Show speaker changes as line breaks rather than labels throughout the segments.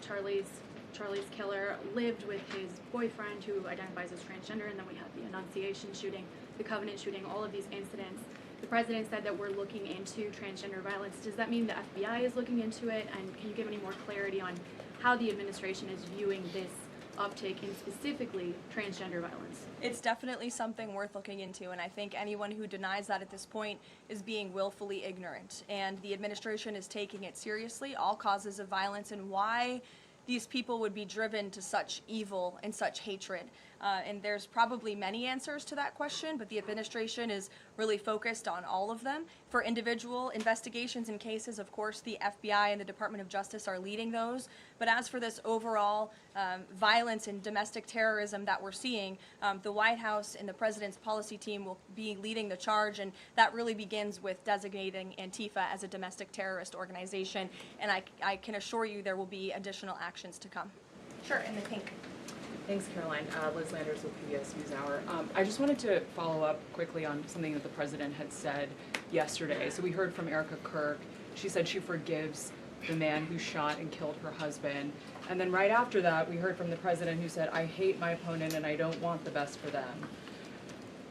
Charlie's killer lived with his boyfriend who identifies as transgender, and then we had the Annunciation shooting, the Covenant shooting, all of these incidents. The president said that we're looking into transgender violence. Does that mean the FBI is looking into it? And can you give any more clarity on how the administration is viewing this uptick in specifically transgender violence?
It's definitely something worth looking into, and I think anyone who denies that at this point is being willfully ignorant. And the administration is taking it seriously, all causes of violence, and why these people would be driven to such evil and such hatred. And there's probably many answers to that question, but the administration is really focused on all of them. For individual investigations and cases, of course, the FBI and the Department of Justice are leading those. But as for this overall violence and domestic terrorism that we're seeing, the White House and the president's policy team will be leading the charge, and that really begins with designating Antifa as a domestic terrorist organization. And I can assure you there will be additional actions to come.
Sure, in the pink.
Thanks, Caroline. Liz Landers with PBS NewsHour. I just wanted to follow up quickly on something that the president had said yesterday. So we heard from Erica Kirk. She said she forgives the man who shot and killed her husband. And then right after that, we heard from the president who said, I hate my opponent and I don't want the best for them.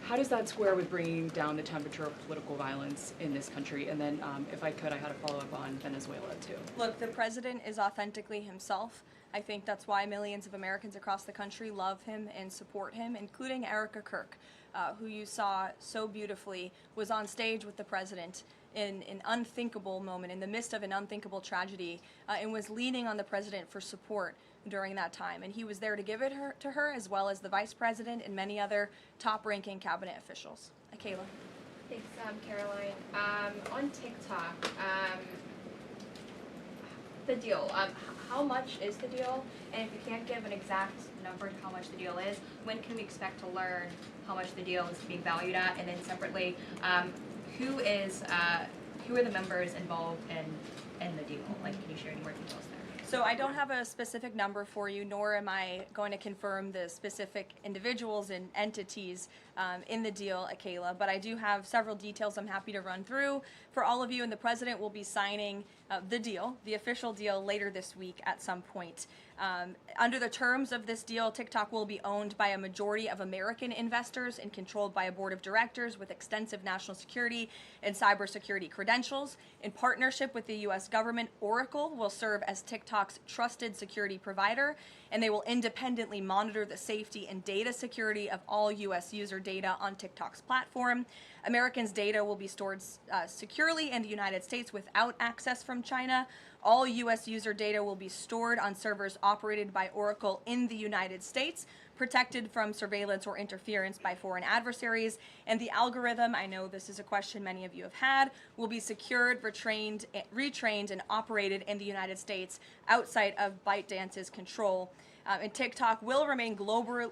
How does that square with bringing down the temperature of political violence in this country? And then, if I could, I had a follow-up on Venezuela, too.
Look, the president is authentically himself. I think that's why millions of Americans across the country love him and support him, including Erica Kirk, who you saw so beautifully was on stage with the president in an unthinkable moment, in the midst of an unthinkable tragedy, and was leaning on the president for support during that time. And he was there to give it to her, as well as the vice president and many other top-ranking cabinet officials. Kayla.
Thanks, Caroline. On TikTok, the deal. How much is the deal? And if you can't give an exact number to how much the deal is, when can we expect to learn how much the deal is being valued at? And then separately, who are the members involved in the deal? Like, can you share any more details there?
So I don't have a specific number for you, nor am I going to confirm the specific individuals and entities in the deal, Kayla, but I do have several details I'm happy to run through for all of you, and the president will be signing the deal, the official deal, later this week at some point. Under the terms of this deal, TikTok will be owned by a majority of American investors and controlled by a board of directors with extensive national security and cybersecurity credentials. In partnership with the U.S. government, Oracle will serve as TikTok's trusted security provider, and they will independently monitor the safety and data security of all U.S. user data on TikTok's platform. Americans' data will be stored securely in the United States without access from China. All U.S. user data will be stored on servers operated by Oracle in the United States, protected from surveillance or interference by foreign adversaries. And the algorithm, I know this is a question many of you have had, will be secured, retrained, and operated in the United States outside of ByteDance's control. And TikTok will remain globally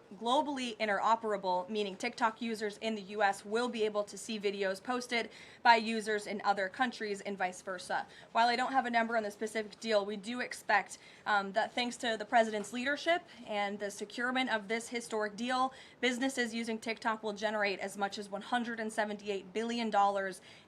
interoperable, meaning TikTok users in the U.S. will be able to see videos posted by users in other countries and vice versa. While I don't have a number on the specific deal, we do expect that thanks to the president's leadership and the securement of this historic deal, businesses using TikTok will generate as much as $178 billion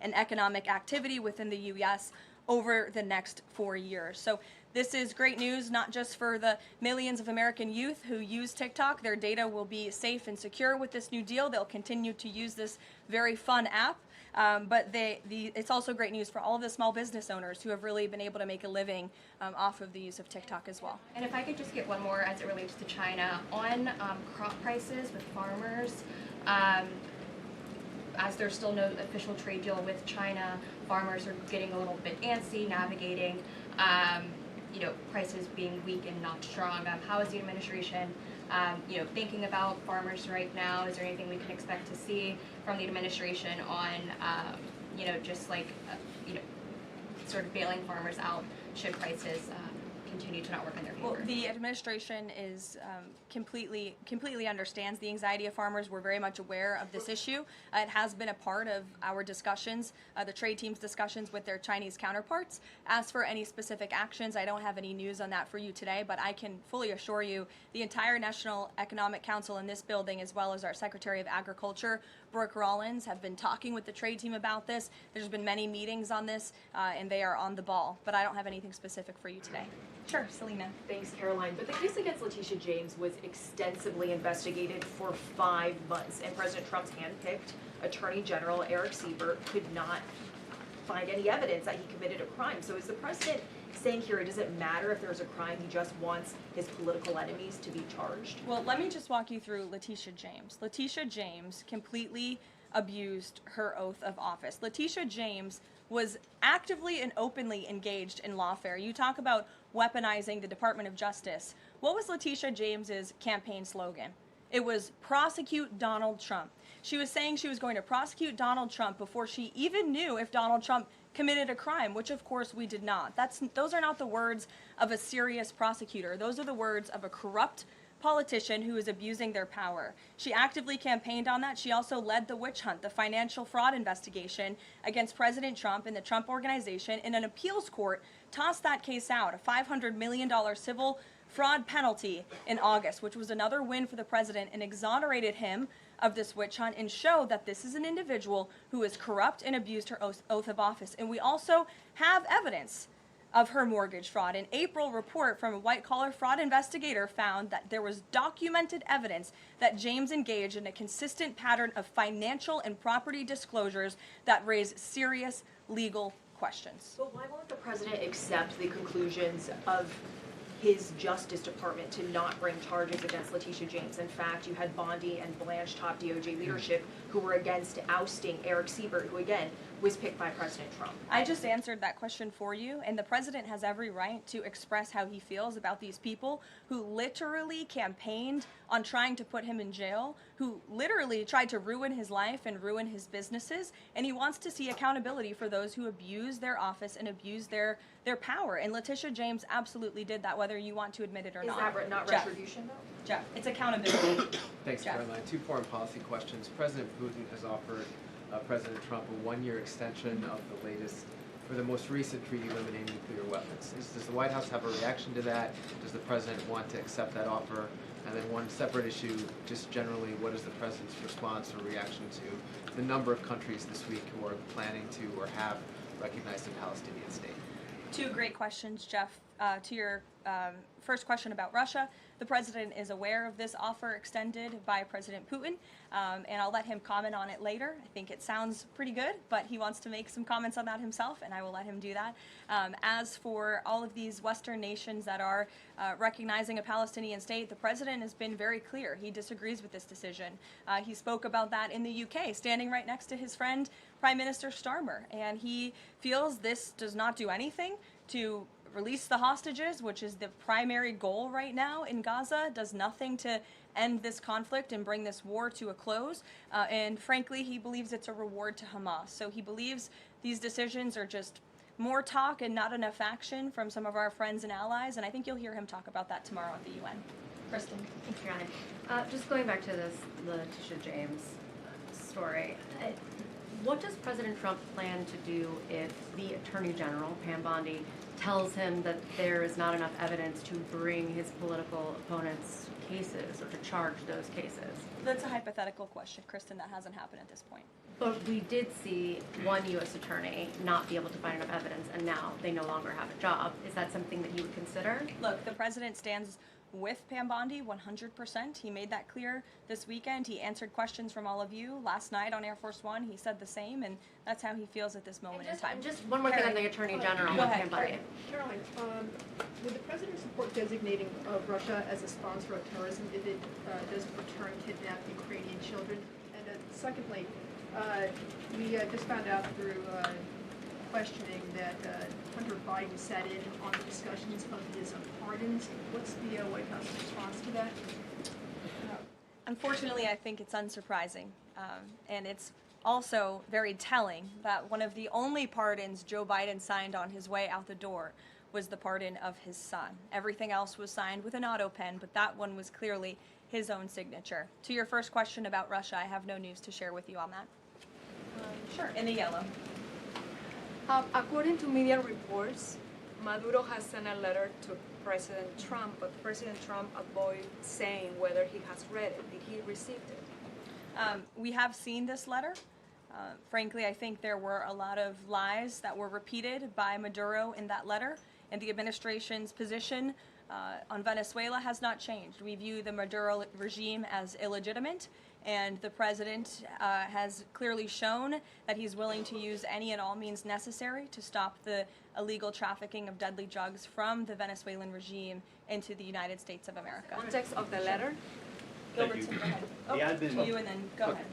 in economic activity within the U.S. over the next 4 years. So this is great news, not just for the millions of American youth who use TikTok. Their data will be safe and secure with this new deal. They'll continue to use this very fun app. But it's also great news for all of the small business owners who have really been able to make a living off of the use of TikTok as well.
And if I could just get one more as it relates to China, on crop prices with farmers, as there's still no official trade deal with China, farmers are getting a little bit antsy, navigating prices being weak and not strong. How is the administration thinking about farmers right now? Is there anything we can expect to see from the administration on sort of bailing farmers out should prices continue to not work in their favor?
Well, the administration is completely understands the anxiety of farmers. We're very much aware of this issue. It has been a part of our discussions, the trade team's discussions with their Chinese counterparts. As for any specific actions, I don't have any news on that for you today, but I can fully assure you the entire National Economic Council in this building, as well as our Secretary of Agriculture, Brooke Rollins, have been talking with the trade team about this. There's been many meetings on this, and they are on the ball, but I don't have anything specific for you today. Sure, Selena.
Thanks, Caroline. But the case against Letitia James was extensively investigated for 5 months, and President Trump's handpicked Attorney General Eric Siebert could not find any evidence that he committed a crime. So is the president saying here it doesn't matter if there's a crime, he just wants his political enemies to be charged?
Well, let me just walk you through Letitia James. Letitia James completely abused her oath of office. Letitia James was actively and openly engaged in lawfare. You talk about weaponizing the Department of Justice. What was Letitia James's campaign slogan? It was prosecute Donald Trump. She was saying she was going to prosecute Donald Trump before she even knew if Donald Trump committed a crime, which of course we did not. Those are not the words of a serious prosecutor. Those are the words of a corrupt politician who is abusing their power. She actively campaigned on that. She also led the witch hunt, the financial fraud investigation against President Trump and the Trump Organization, and an appeals court tossed that case out, a $500 million civil fraud penalty in August, which was another win for the president and exonerated him of this witch hunt and showed that this is an individual who is corrupt and abused her oath of office. And we also have evidence of her mortgage fraud. An April report from a white-collar fraud investigator found that there was documented evidence that James engaged in a consistent pattern of financial and property disclosures that raise serious legal questions.
But why won't the president accept the conclusions of his Justice Department to not bring charges against Letitia James? In fact, you had Bondi and Blanche top DOJ leadership who were against ousting Eric Siebert, who again was picked by President Trump.
I just answered that question for you, and the president has every right to express how he feels about these people who literally campaigned on trying to put him in jail, who literally tried to ruin his life and ruin his businesses, and he wants to see accountability for those who abuse their office and abuse their power. And Letitia James absolutely did that, whether you want to admit it or not.
Is that not
Jeff.
retribution, though?
Jeff, it's accountability.
Thanks,
Jeff.
Caroline. 2 foreign policy questions. President Putin has offered President Trump a 1-year extension of the latest, for the most recent treaty limiting nuclear weapons. Does the White House have a reaction to that? Does the president want to accept that offer? And then one separate issue, just generally, what is the president's response or reaction to the number of countries this week who are planning to or have recognized a Palestinian state?
2 great questions, Jeff. To your first question about Russia, the president is aware of this offer extended by President Putin, and I'll let him comment on it later. I think it sounds pretty good, but he wants to make some comments on that himself, and I will let him do that. As for all of these Western nations that are recognizing a Palestinian state, the president has been very clear. He disagrees with this decision. He spoke about that in the UK, standing right next to his friend, Prime Minister Starmer, and he feels this does not do anything to release the hostages, which is the primary goal right now in Gaza, does nothing to end this conflict and bring this war to a close. And frankly, he believes it's a reward to Hamas. So he believes these decisions are just more talk and not enough action from some of our friends and allies. And I think you'll hear him talk about that tomorrow at the UN. Kristen.
Thanks, Caroline. Just going back to this Letitia James story, what does President Trump plan to do if the Attorney General, Pam Bondi, tells him that there is not enough evidence to bring his political opponent's cases or to charge those cases?
That's a hypothetical question, Kristen. That hasn't happened at this point.
But we did see one U.S. attorney not be able to find enough evidence, and now they no longer have a job. Is that something that you would consider?
Look, the president stands with Pam Bondi 100%. He made that clear this weekend. He answered questions from all of you last night on Air Force One. He said the same, and that's how he feels at this moment in time.
Just one more thing on the Attorney General with Pam Bondi.
Caroline, would the president support designating Russia as a sponsor of terrorism if it does return kidnapped Ukrainian children? And secondly, we just found out through questioning that Hunter Biden sat in on the discussions of his pardons. What's the White House response to that?
Unfortunately, I think it's unsurprising, and it's also very telling that one of the only pardons Joe Biden signed on his way out the door was the pardon of his son. Everything else was signed with an auto pen, but that one was clearly his own signature. To your first question about Russia, I have no news to share with you on that. Sure, in the yellow.
According to media reports, Maduro has sent a letter to President Trump, but President Trump avoided saying whether he has read it. Did he receive it?
We have seen this letter. Frankly, I think there were a lot of lies that were repeated by Maduro in that letter, and the administration's position on Venezuela has not changed. We view the Maduro regime as illegitimate, and the president has clearly shown that he's willing to use any and all means necessary to stop the illegal trafficking of deadly drugs from the Venezuelan regime into the United States of America.
Context of the letter?
Thank you.
Gilbertson, go ahead.
The admin.
To you and then go ahead.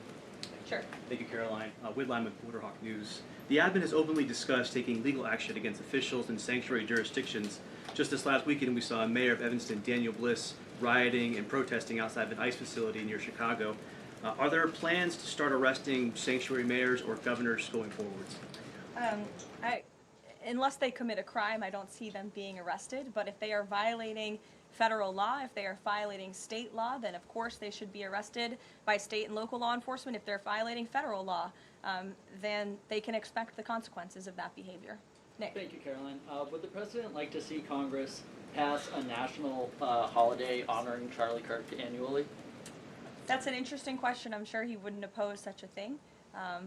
Sure.
Thank you, Caroline. Whitline with Borderhawk News. The admin has openly discussed taking legal action against officials in sanctuary jurisdictions. Just this last weekend, we saw Mayor of Evanston, Daniel Bliss, rioting and protesting outside of an ICE facility near Chicago. Are there plans to start arresting sanctuary mayors or governors going forwards?
Unless they commit a crime, I don't see them being arrested. But if they are violating federal law, if they are violating state law, then of course they should be arrested by state and local law enforcement. If they're violating federal law, then they can expect the consequences of that behavior. Nick.
Thank you, Caroline. Would the president like to see Congress pass a national holiday honoring Charlie Kirk annually?
That's an interesting question. I'm sure he wouldn't oppose such a thing.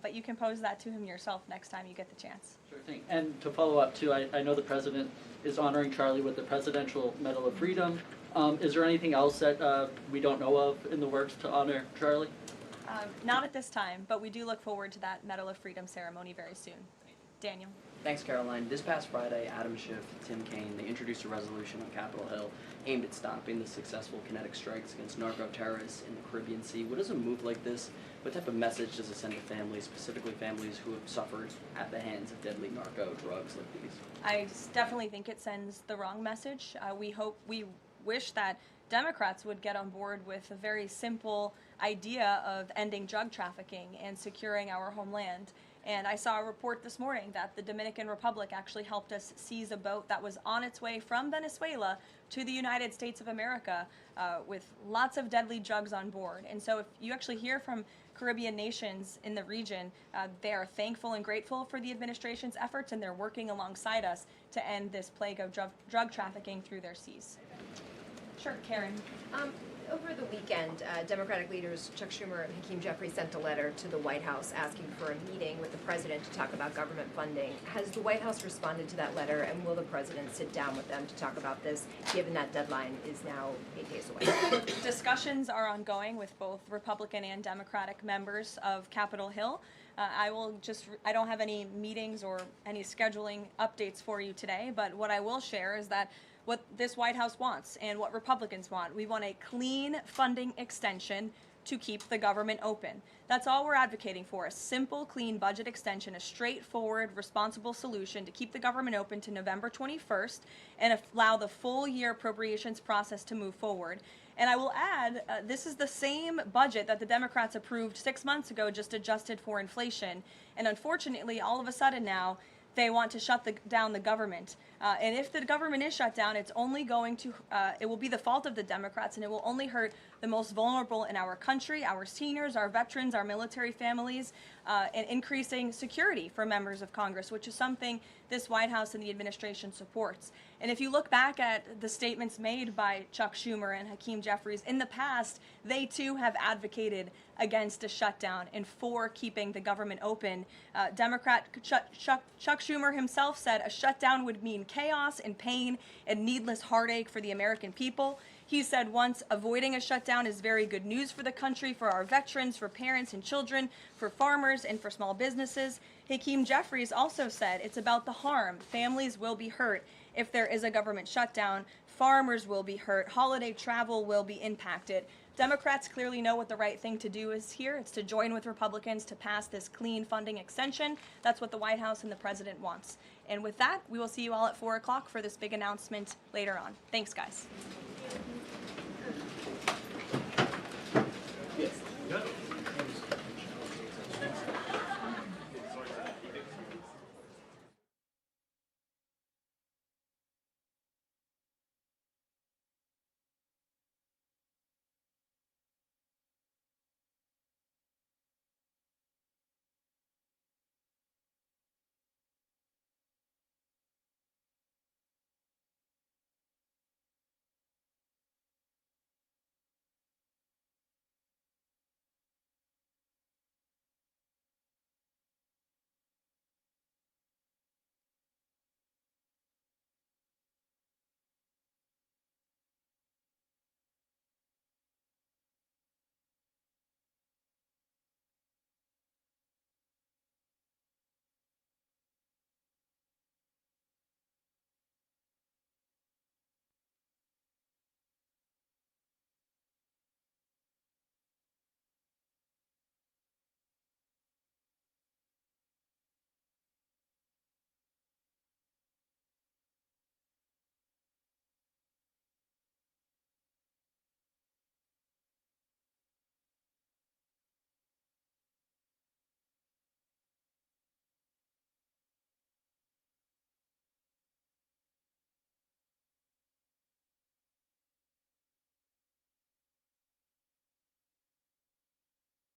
But you can pose that to him yourself next time you get the chance.
Sure thing. And to follow up too, I know the president is honoring Charlie with the Presidential Medal of Freedom. Is there anything else that we don't know of in the works to honor Charlie?
Not at this time, but we do look forward to that Medal of Freedom ceremony very soon. Daniel.
Thanks, Caroline. This past Friday, Adam Schiff, Tim Kaine, they introduced a resolution on Capitol Hill aimed at stopping the successful kinetic strikes against narco-terrorists in the Caribbean Sea. What does a move like this, what type of message does it send to families, specifically families who have suffered at the hands of deadly narco drugs like these?
I definitely think it sends the wrong message. We wish that Democrats would get on board with a very simple idea of ending drug trafficking and securing our homeland. And I saw a report this morning that the Dominican Republic actually helped us seize a boat that was on its way from Venezuela to the United States of America with lots of deadly drugs on board. And so if you actually hear from Caribbean nations in the region, they are thankful and grateful for the administration's efforts, and they're working alongside us to end this plague of drug trafficking through their seas. Sure, Karen.
Over the weekend, Democratic leaders Chuck Schumer and Hakeem Jeffries sent a letter to the White House asking for a meeting with the president to talk about government funding. Has the White House responded to that letter, and will the president sit down with them to talk about this, given that deadline is now 8 days away?
Discussions are ongoing with both Republican and Democratic members of Capitol Hill. I don't have any meetings or any scheduling updates for you today, but what I will share is that what this White House wants and what Republicans want. We want a clean funding extension to keep the government open. That's all we're advocating for, a simple, clean budget extension, a straightforward, responsible solution to keep the government open to November 21st and allow the full year appropriations process to move forward. And I will add, this is the same budget that the Democrats approved 6 months ago, just adjusted for inflation. And unfortunately, all of a sudden now, they want to shut down the government. And if the government is shut down, it's only going to, it will be the fault of the Democrats, and it will only hurt the most vulnerable in our country, our seniors, our veterans, our military families, and increasing security for members of Congress, which is something this White House and the administration supports. And if you look back at the statements made by Chuck Schumer and Hakeem Jeffries in the past, they too have advocated against a shutdown and for keeping the government open. Democrat Chuck Schumer himself said a shutdown would mean chaos and pain and needless heartache for the American people. He said once, avoiding a shutdown is very good news for the country, for our veterans, for parents and children, for farmers, and for small businesses. Hakeem Jeffries also said it's about the harm. Families will be hurt if there is a government shutdown. Farmers will be hurt. Holiday travel will be impacted. Democrats clearly know what the right thing to do is here. It's to join with Republicans to pass this clean funding extension. That's what the White House and the president wants. And with that, we will see you all at 4 o'clock for this big announcement later on. Thanks, guys.